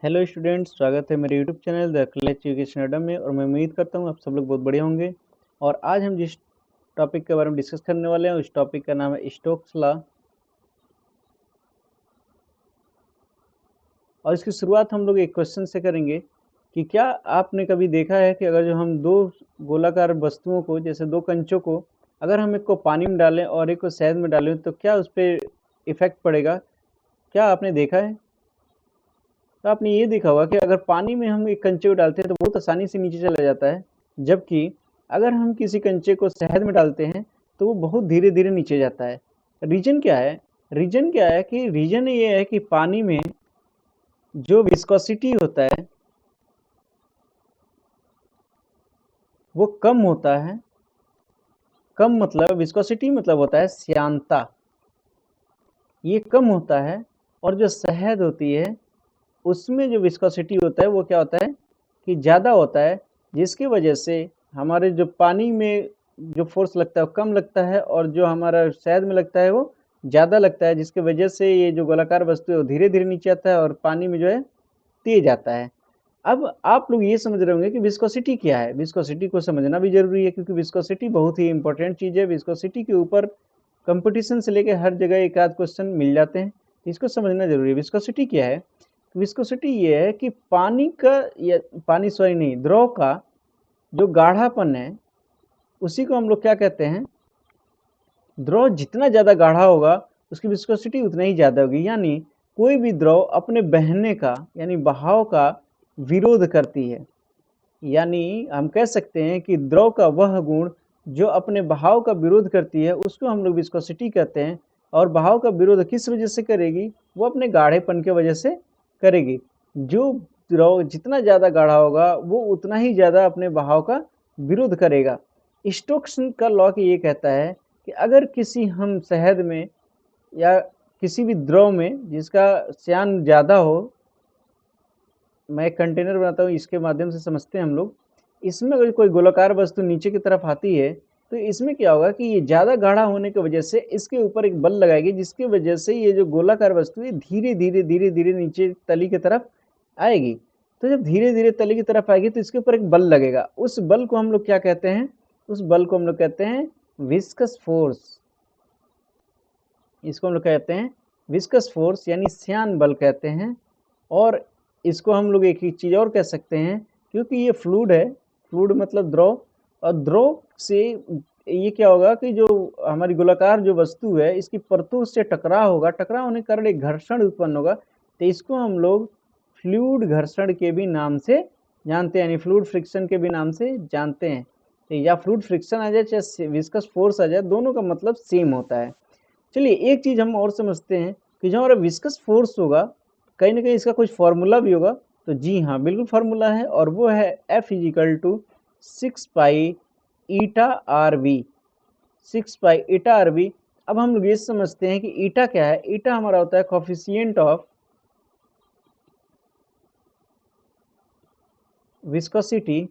Hello students, स्वागत है मेरे YouTube channel the clutch education अड्डा में। और मैं उम्मीद करता हूँ आप सब लोग बहुत बढ़िया होंगे। और आज हम जिस टॉपिक के बारे में डिस्कस करने वाले हैं उस टॉपिक का नाम है स्टोक्स लॉ। और इसकी शुरुआत हम लोग एक क्वेश्चन से करेंगे कि क्या आपने कभी देखा है कि अगर जो हम दो गोलाकार वस्तुओं को, जैसे दो कंचों को, अगर हम एक को पानी में डालें और एक को शहद में डालें तो क्या उस पर इफेक्ट पड़ेगा? क्या आपने देखा है? तो आपने ये देखा होगा कि अगर पानी में हम एक कंचे को डालते हैं तो बहुत आसानी से नीचे चला जाता है, जबकि अगर हम किसी कंचे को शहद में डालते हैं तो वो बहुत धीरे धीरे नीचे जाता है। रीजन क्या है? रीजन ये है कि पानी में जो विस्कोसिटी होता है वो कम होता है। कम मतलब विस्कोसिटी मतलब होता है श्यानता, ये कम होता है। और जो शहद होती है उसमें जो विस्कोसिटी होता है वो क्या होता है कि ज़्यादा होता है, जिसकी वजह से हमारे जो पानी में जो फोर्स लगता है वो कम लगता है और जो हमारा शहद में लगता है वो ज़्यादा लगता है, जिसकी वजह से ये जो गोलाकार वस्तु है वो धीरे धीरे नीचे आता है और पानी में जो है तेज आता है। अब आप लोग ये समझ रहे होंगे कि विस्कोसिटी क्या है। विस्कोसिटी को समझना भी जरूरी है क्योंकि विस्कोसिटी बहुत ही इंपॉर्टेंट चीज़ है। विस्कोसिटी के ऊपर कंपटीशन से लेकर हर जगह एक आध क्वेश्चन मिल जाते हैं, इसको समझना जरूरी है। विस्कोसिटी क्या है? विस्कोसिटी ये है कि पानी का, या पानी सॉरी नहीं, द्रव का जो गाढ़ापन है उसी को हम लोग क्या कहते हैं? द्रव जितना ज़्यादा गाढ़ा होगा उसकी विस्कोसिटी उतना ही ज़्यादा होगी। यानी कोई भी द्रव अपने बहने का यानी बहाव का विरोध करती है। यानी हम कह सकते हैं कि द्रव का वह गुण जो अपने बहाव का विरोध करती है उसको हम लोग विस्कोसिटी कहते हैं। और बहाव का विरोध किस वजह से करेगी? वो अपने गाढ़ेपन के वजह से करेगी। जो द्रव जितना ज़्यादा गाढ़ा होगा वो उतना ही ज़्यादा अपने बहाव का विरोध करेगा। स्टोक्स का लॉ ये कहता है कि अगर किसी हम शहद में या किसी भी द्रव में जिसका श्यान ज़्यादा हो, मैं एक कंटेनर बनाता हूँ, इसके माध्यम से समझते हैं हम लोग। इसमें अगर कोई गोलाकार वस्तु नीचे की तरफ आती है तो इसमें क्या होगा कि ये ज़्यादा गाढ़ा होने की वजह से इसके ऊपर एक बल लगाएगी, जिसकी वजह से ये जो गोलाकार वस्तु है धीरे धीरे धीरे धीरे नीचे तली की तरफ आएगी। तो जब धीरे धीरे तली की तरफ आएगी तो इसके ऊपर एक बल लगेगा। उस बल को हम लोग क्या कहते हैं? उस बल को हम लोग कहते हैं विस्कस फोर्स। इसको हम लोग कहते हैं विस्कस फोर्स यानी श्यान बल कहते हैं। और इसको हम लोग एक ही चीज़ और कह सकते हैं, क्योंकि ये फ्लूइड है, फ्लूइड मतलब द्रव, और द्रव से ये क्या होगा कि जो हमारी गोलाकार जो वस्तु है इसकी परतों से टकराव होगा, टकराव होने के कारण एक घर्षण उत्पन्न होगा। तो इसको हम लोग फ्लूइड घर्षण के भी नाम से जानते हैं, यानी फ्लूइड फ्रिक्शन के भी नाम से जानते हैं। या फ्लूइड फ्रिक्शन आ जाए चाहे विस्कस फोर्स आ जाए, दोनों का मतलब सेम होता है। चलिए एक चीज़ हम और समझते हैं कि जो हमारा विस्कस फोर्स होगा कहीं ना कहीं इसका कुछ फॉर्मूला भी होगा। तो जी हाँ, बिल्कुल फार्मूला है, और वो है F is equal to 6 pi eta R V. 6 pi eta R V. अब हम लोग ये समझते हैं कि ईटा क्या है। ईटा हमारा होता है कोफिशिएंट ऑफ विस्कोसिटी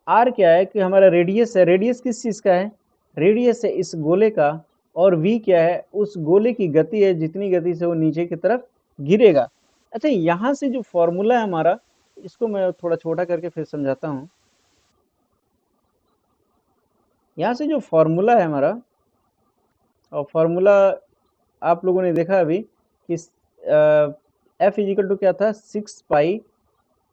आर क्या है कि हमारा रेडियस है। रेडियस किस चीज़ का है? रेडियस है इस गोले का। और वी क्या है? उस गोले की गति है, जितनी गति से वो नीचे की तरफ गिरेगा। अच्छा, यहाँ से जो फॉर्मूला है हमारा, इसको मैं थोड़ा छोटा करके फिर समझाता हूँ। यहाँ से जो फॉर्मूला है हमारा, और फॉर्मूला आप लोगों ने देखा अभी कि एफ इजिकल टू क्या था? 6 पाई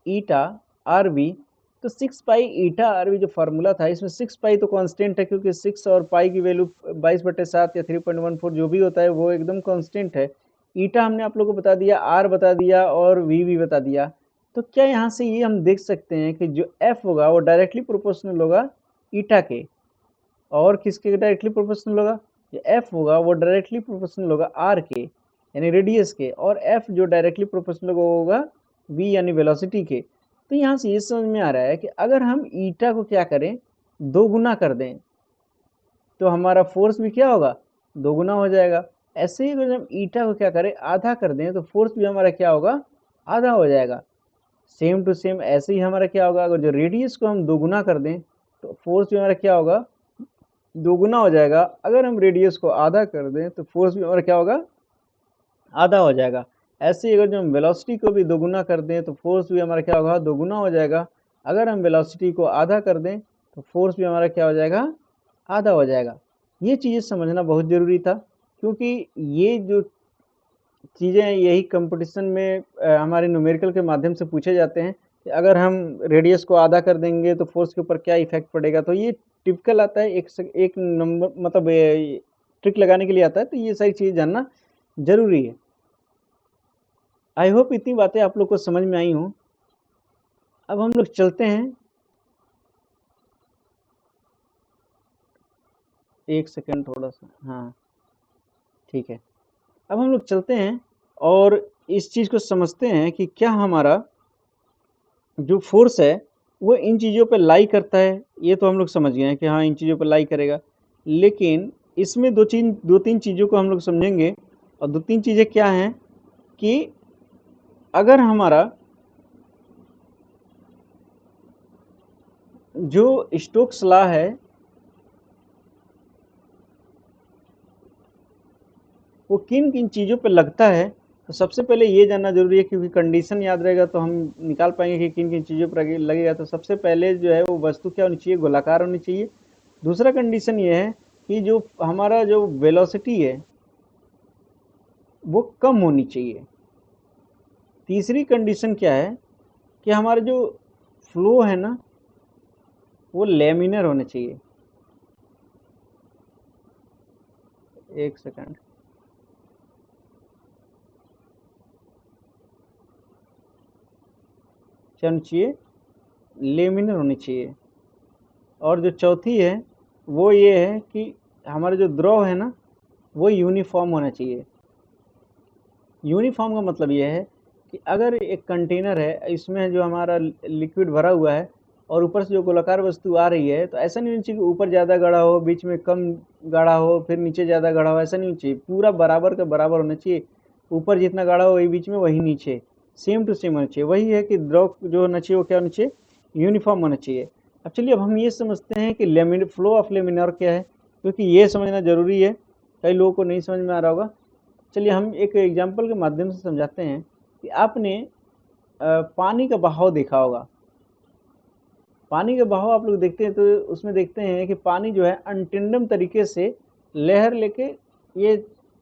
ईटा आर वी। तो 6 पाई ईटा आर वी जो फार्मूला था, इसमें 6 पाई तो कांस्टेंट है, क्योंकि 6 और पाई की वैल्यू 22/7 या 3.14 जो भी होता है वो एकदम कांस्टेंट है। ईटा हमने आप लोगों को बता दिया, आर बता दिया, और वी भी बता दिया। तो क्या यहाँ से ये हम देख सकते हैं कि जो एफ होगा वो डायरेक्टली प्रोपोर्शनल होगा ईटा के। और किसके डायरेक्टली प्रोपोर्शनल होगा? जो एफ होगा वो डायरेक्टली प्रोपोर्शनल होगा आर के यानी रेडियस के, और एफ जो डायरेक्टली प्रोपोर्शनल होगा वी यानी वेलोसिटी के। तो यहाँ से ये समझ में आ रहा है कि अगर हम ईटा को क्या करें, दोगुना कर दें, तो हमारा फोर्स भी क्या होगा? दोगुना हो जाएगा। ऐसे ही अगर हम ईटा को क्या करें, आधा कर दें, तो फोर्स भी हमारा क्या होगा? आधा हो जाएगा। सेम टू सेम ऐसे ही हमारा क्या होगा, अगर जो रेडियस को हम दोगुना कर दें तो फोर्स भी हमारा क्या होगा? दोगुना हो जाएगा। अगर हम रेडियस को आधा कर दें तो फोर्स भी हमारा क्या होगा? आधा हो जाएगा। ऐसे ही अगर जो हम वेलोसिटी को भी दोगुना कर दें तो फोर्स भी हमारा क्या होगा, दोगुना हो जाएगा। अगर हम वेलोसिटी को आधा कर दें तो फोर्स भी हमारा क्या हो जाएगा, आधा हो जाएगा। ये चीज़ें समझना बहुत ज़रूरी था, क्योंकि ये जो चीज़ें हैं यही कंपटीशन में हमारे न्यूमेरिकल के माध्यम से पूछे जाते हैं कि अगर हम रेडियस को आधा कर देंगे तो फोर्स के ऊपर क्या इफेक्ट पड़ेगा। तो ये टिपिकल आता है, एक नंबर मतलब ट्रिक लगाने के लिए आता है। तो ये सारी चीज़ जानना जरूरी है। आई होप इतनी बातें आप लोग को समझ में आई हों। अब हम लोग चलते हैं, एक सेकंड थोड़ा सा, हाँ ठीक है। अब हम लोग चलते हैं और इस चीज़ को समझते हैं कि क्या हमारा जो फोर्स है वो इन चीज़ों पे लाई करता है। ये तो हम लोग समझ गए हैं कि हाँ इन चीज़ों पे लाई करेगा, लेकिन इसमें दो तीन चीज़ों को हम लोग समझेंगे। और दो तीन चीज़ें क्या हैं कि अगर हमारा जो स्टोक्स लॉ है वो किन किन चीज़ों पे लगता है, तो सबसे पहले ये जानना जरूरी है, क्योंकि कंडीशन याद रहेगा तो हम निकाल पाएंगे कि किन किन चीज़ों पर लगेगा। तो सबसे पहले जो है वो वस्तु क्या होनी चाहिए, गोलाकार होनी चाहिए। दूसरा कंडीशन ये है कि जो हमारा जो वेलोसिटी है वो कम होनी चाहिए। तीसरी कंडीशन क्या है कि हमारा जो फ्लो है ना वो लेमिनर होने चाहिए। एक सेकंड, क्या होनी चाहिए, लेमिनर होनी चाहिए। और जो चौथी है वो ये है कि हमारा जो द्रव है ना वो यूनिफॉर्म होना चाहिए। यूनिफॉर्म का मतलब ये है कि अगर एक कंटेनर है, इसमें जो हमारा लिक्विड भरा हुआ है और ऊपर से जो गोलाकार वस्तु आ रही है, तो ऐसा नहीं होना चाहिए कि ऊपर ज़्यादा गाढ़ा हो, बीच में कम गाढ़ा हो, फिर नीचे ज़्यादा गाढ़ा हो। ऐसा नहीं होना चाहिए, पूरा बराबर का बराबर होना चाहिए। ऊपर जितना गाढ़ा हो वही बीच में, वही नीचे, सेम टू सेम होना चाहिए। वही है कि द्रव जो होना चाहिए वो क्या होना चाहिए, यूनिफॉर्म होना चाहिए। अब चलिए अब हम ये समझते हैं कि लेमिन फ्लो ऑफ लेमिनार क्या है, क्योंकि ये समझना ज़रूरी है, कई लोगों को नहीं समझ में आ रहा होगा। चलिए हम एक एग्जाम्पल के माध्यम से समझाते हैं कि आपने पानी का बहाव देखा होगा। पानी का बहाव आप लोग देखते हैं तो उसमें देखते हैं कि पानी जो है अनटेंडम तरीके से लहर लेके ये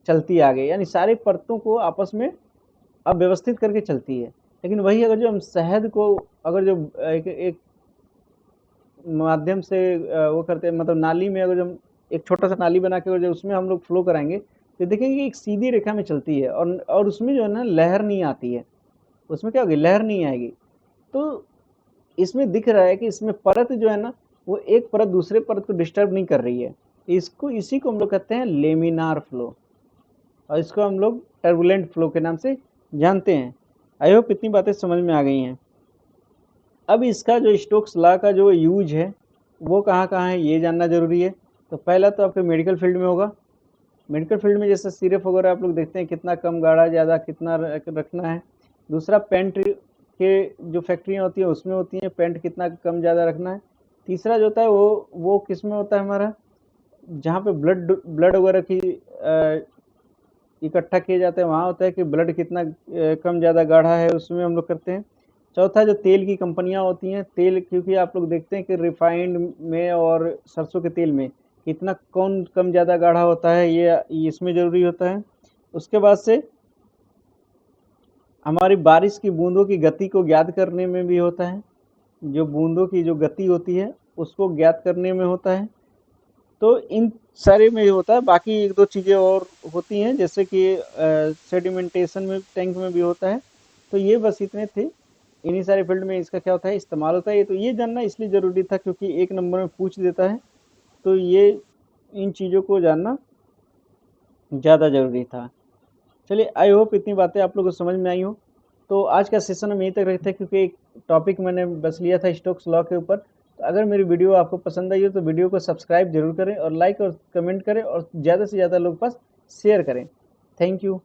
चलती आगे, यानी सारे परतों को आपस में अब व्यवस्थित करके चलती है। लेकिन वही अगर जो हम शहद को अगर जो एक माध्यम से वो करते हैं, मतलब नाली में अगर हम एक छोटा सा नाली बना के जो उसमें हम लोग फ्लो कराएंगे तो देखेंगे कि एक सीधी रेखा में चलती है और उसमें जो है ना लहर नहीं आती है। उसमें क्या होगी, लहर नहीं आएगी। तो इसमें दिख रहा है कि इसमें परत जो है ना वो एक परत दूसरे परत को डिस्टर्ब नहीं कर रही है। इसको इसी को हम लोग कहते हैं लेमिनार फ्लो, और इसको हम लोग टर्बुलेंट फ्लो के नाम से जानते हैं। आई होप इतनी बातें समझ में आ गई हैं। अब इसका जो स्टोक्स लॉ का जो यूज है वो कहाँ कहाँ है ये जानना जरूरी है। तो पहला तो आपके मेडिकल फील्ड में होगा। मेडिकल फील्ड में जैसे सिरप वगैरह आप लोग देखते हैं कितना कम गाढ़ा ज़्यादा कितना रखना है। दूसरा पेंट के जो फैक्ट्रियाँ होती हैं उसमें होती हैं, पेंट कितना कम ज़्यादा रखना है। तीसरा जो होता है वो किस में होता है हमारा, जहाँ पे ब्लड वगैरह की इकट्ठा किए जाते हैं, वहाँ होता है कि ब्लड कितना कम ज़्यादा गाढ़ा है, उसमें हम लोग करते हैं। चौथा जो तेल की कंपनियां होती हैं, तेल क्योंकि आप लोग देखते हैं कि रिफाइंड में और सरसों के तेल में कितना कौन कम ज़्यादा गाढ़ा होता है, ये इसमें ज़रूरी होता है। उसके बाद से हमारी बारिश की बूंदों की गति को ज्ञात करने में भी होता है, जो बूंदों की जो गति होती है उसको ज्ञात करने में होता है। तो इन सारे में होता है। बाकी एक दो चीज़ें और होती हैं जैसे कि सेडिमेंटेशन में टैंक में भी होता है। तो ये बस इतने थे, इन्हीं सारे फील्ड में इसका क्या होता है, इस्तेमाल होता है। ये तो ये जानना इसलिए ज़रूरी था क्योंकि एक नंबर में पूछ देता है, तो ये इन चीज़ों को जानना ज़्यादा ज़रूरी था। चलिए आई होप इतनी बातें आप लोगों को समझ में आई हो। तो आज का सेशन हम यहीं तक रखते हैं, क्योंकि एक टॉपिक मैंने बस लिया था स्टोक्स लॉ के ऊपर। तो अगर मेरी वीडियो आपको पसंद आई हो तो वीडियो को सब्सक्राइब जरूर करें और लाइक और कमेंट करें और ज़्यादा से ज़्यादा लोग पास शेयर करें। Thank you.